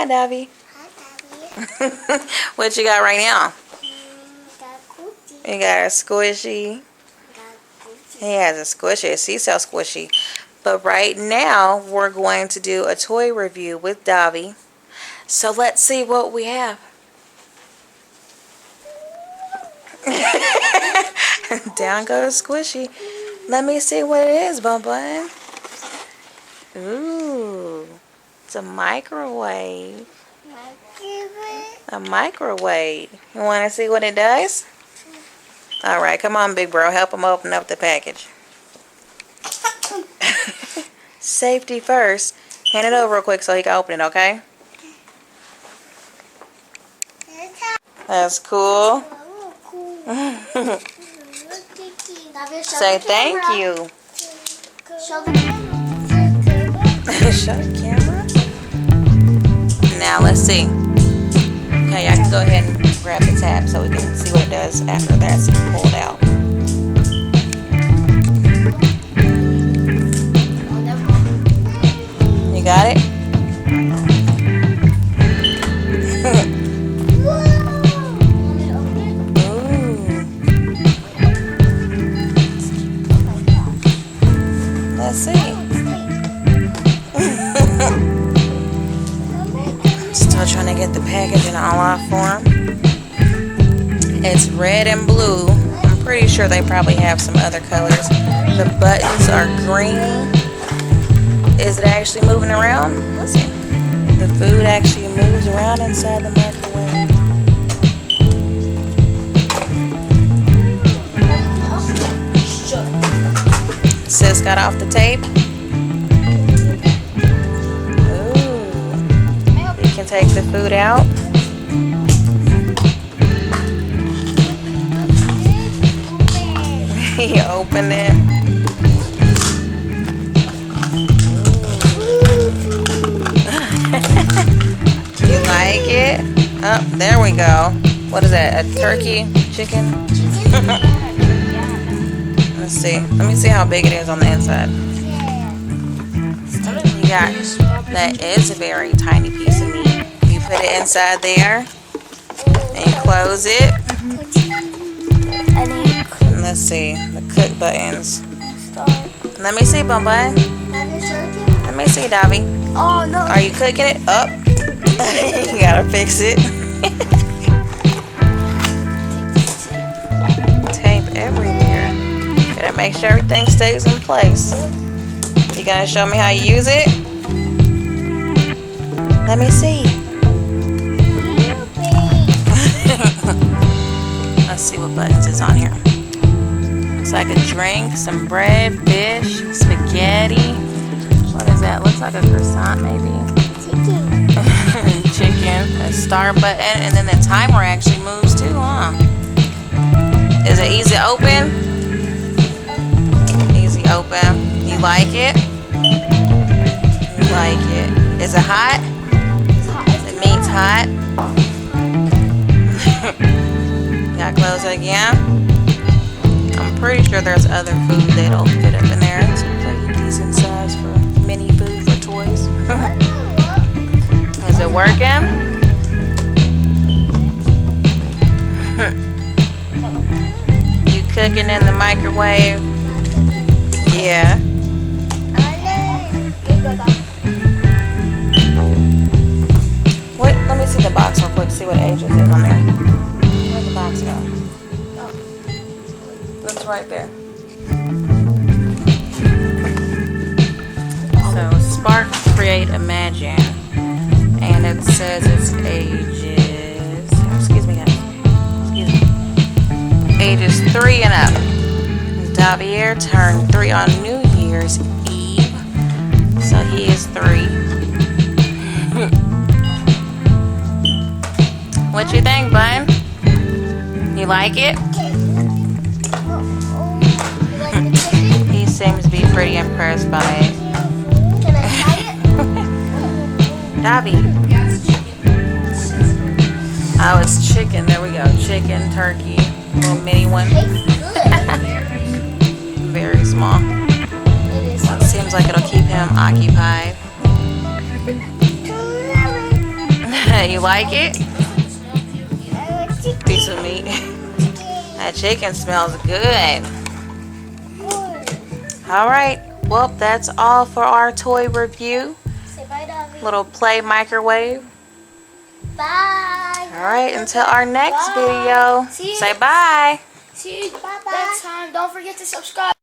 Dauvvy. Hi, Daddy. What you got right now? Got cookie. You got a squishy. Got cookie. He has a squishy, a seashell squishy. But right now, we're going to do a toy review with Dauvvy. So let's see what we have. Down goes squishy. Let me see what it is, Bun Bun. Ooh, it's a microwave. A microwave. You want to see what it does? All right, come on, big bro. Help him open up the package. Safety first. Hand it over real quick so he can open it, okay? That's cool. Say thank you. Show the camera. Show the camera. Now let's see. Okay, I can go ahead and grab the tab so we can see what it does after that's pulled out. You got it? Let's see. Still trying to get the package in all form. It's red and blue. I'm pretty sure they probably have some other colors. The buttons are green. Is it actually moving around? Let's see. The food actually moves around inside the microwave. Sis got off the tape. Ooh. You can take the food out. He opened it. You like it? Oh, there we go. What is that? A turkey? Chicken? Let's see. Let me see how big it is on the inside. You got, that is a very tiny piece of meat. You put it inside there and you close it. And let's see the cook buttons. Let me see, Bun Bun. Let me see, Dauvvy. Oh no. Are you cooking it up? You gotta fix it. Tape everywhere. Gotta make sure everything stays in place. You gonna show me how you use it? Let me see. Let's see what buttons is on here. Looks like a drink, some bread, fish, spaghetti. What is that? Looks like a croissant maybe. Chicken. A start button, and then the timer actually moves too, huh? Is it easy to open? Easy open. You like it? You like it. Is it hot? The meat's hot. Gotta close it again. I'm pretty sure there's other food that'll fit up in there. It's a pretty decent size for mini food for toys. Is it working? You cooking in the microwave? Yeah. Wait, let me see the box real quick, see what age it is on there. Where'd the box go? That's right there. So, Spark, Create, Imagine. And it says it's ages, excuse me guys, ages 3 and up. Dauvvy turned 3 on New Year's Eve, so he is 3. What you think, bud? You like it? He seems to be pretty impressed by it. Can I try it? Dauvvy. Oh, it's chicken. There we go. Chicken, turkey, little mini one. Very small. Well, it seems like it'll keep him occupied. You like it? I want chicken. Piece of meat. That chicken smells good. Alright, well, that's all for our toy review. Say bye, Dauvvy. Little play microwave. Bye. Alright, until our next Bye. video, See you. say bye. See you next time. Don't forget to subscribe.